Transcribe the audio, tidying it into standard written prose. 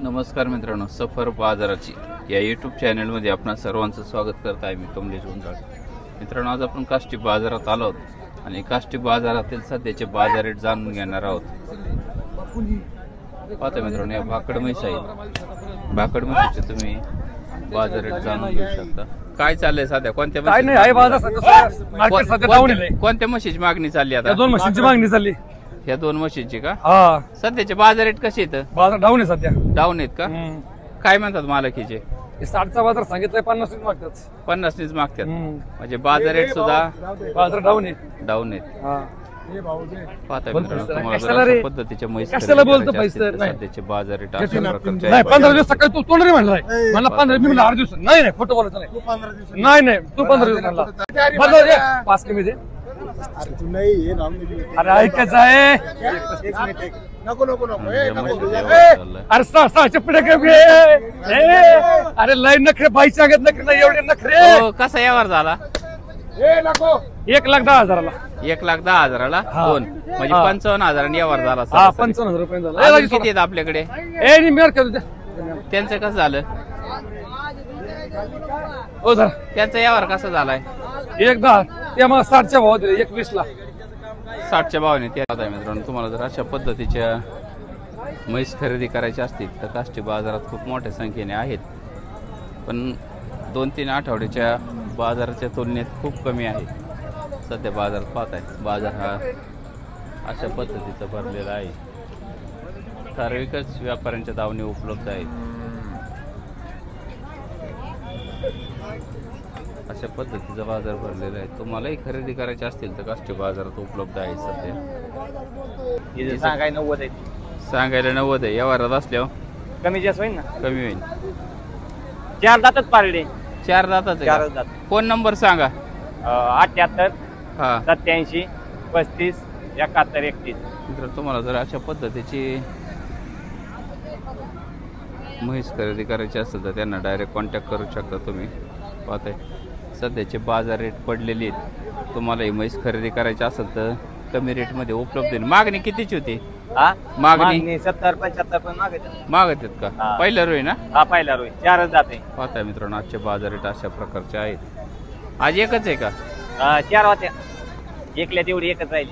नमस्कार मित्रांनो, सफर बाजाराची या यूट्यूब चॅनलमध्ये आपणा सर्वांचं स्वागत करत आहे. मी कमलेश गुंजाळ. मित्रांनो, आज आपण काष्टी बाजारात आलो आहोत आणि काष्टी बाजारातील सध्याचे बाजार रेट जाणून घेणार आहोत. पाहता मित्रांनो, या भाकड म्हैस आहे. भाकड म्हशीचे तुम्ही बाजार रेट जाणून घेऊ शकता. काय चाललंय सध्या? कोणत्या कोणत्या म्हशीची मागणी चालली? आता दोन म्हशींची मागणी चालली. ह्या दोन म्हशींची का? हा. सध्याचे बाजार रेट कसे आहेत? बाजार डाऊन आहे सध्या. डाऊन आहेत का? काय म्हणतात मालकीचे? 60चा बाजार सांगितलंय, 50 मागतात. 50 मागतात. म्हणजे बाजार रेट सुद्धा बाजार डाऊन आहे. डाऊन आहेत. पाहता मित्रांनो, तुम्हाला कशाला जर रे? अशा पद्धतीचे म्हैस कशाला खरेदी बोलतो करायचे पैसे? असतील तर नाही. सध्याचे बाजार रेट अशा प्रकारचे नाही, आहेत. 15 दिवस सकाळी तू तोंड रे म्हणलाय. मला 15 मी म्हणलं 8 दिवस. नाही नाही, खोटं बोलायचं नाही. नाही नाही, तू 15 दिवस म्हणला. 15 दे, 5 कमी दे. अरे ऐकायचं आहे. अरे सहा चप्पडे कमी. अरे लय नखरे बाईच्या अंगात नखरे नाही, एवढे नखरे. हो, कसा व्यवहार झाला? 1,10,000ला. 1,10,000ला हा. दोन, म्हणजे 55,000 व्यवहार झाला. हा, सरासरी. 55,000 रुपये अजून झाला. किती आहेत आपल्याकडे? त्यांचं कसं झालं? हो सर, त्यांचा व्यवहार कसा झालाय? 1,10,000 ते मग 60च्या भावात दिले. 21ला. 60च्या भावाने. ते आता मित्रांनो, तुम्हाला जर अशा पद्धतीच्या म्हैस खरेदी करायची असतील तर काष्टी बाजारात खूप मोठ्या संख्येने आहेत, पण 2-3 आठवड्याच्या बाजाराच्या तुलनेत खूप कमी आहे. सध्या बाजारात पाहताय, बाजार हा अशा पद्धतीचा भरलेला आहे. ठराविकच व्यापाऱ्यांच्या दावणी उपलब्ध आहेत. अशा पद्धतीचा बाजार भरलेला आहे. तुम्हालाही खरेदी करायची असतील तर काष्टी बाजारात उपलब्ध आहे. सध्या सांगायला 90 आहे. सांगायला 90 आहे. व्यवहारात असल्यावर कमी जास्त होईल ना. कमी होईल. 4 दातच पारडे. 4 दाताचे. फोन नंबर सांगा. 78 हा. 87 35 71 31. मित्र, तुम्हाला जर अशा पद्धतीची म्हैस खरेदी करायची असेल तर त्यांना डायरेक्ट कॉन्टॅक्ट करू शकता तुम्ही. पाहताय, सध्याचे बाजार रेट पडलेले आहेत. तुम्हाला ही म्हैस खरेदी करायची असेल तर कमी रेटमध्ये उपलब्ध आहे. मागणी कितीची होती? मागणी 70-75 पण मागत आहेत का? पहिला रोय ना? हा, पहिला रोय. 4 जाते. पाहताय मित्रांनो, आजचे बाजार रेट अशा प्रकारचे आहेत. आज एकच आहे का? 4 होत्या. एकल्या तेवढी एकच राहिली.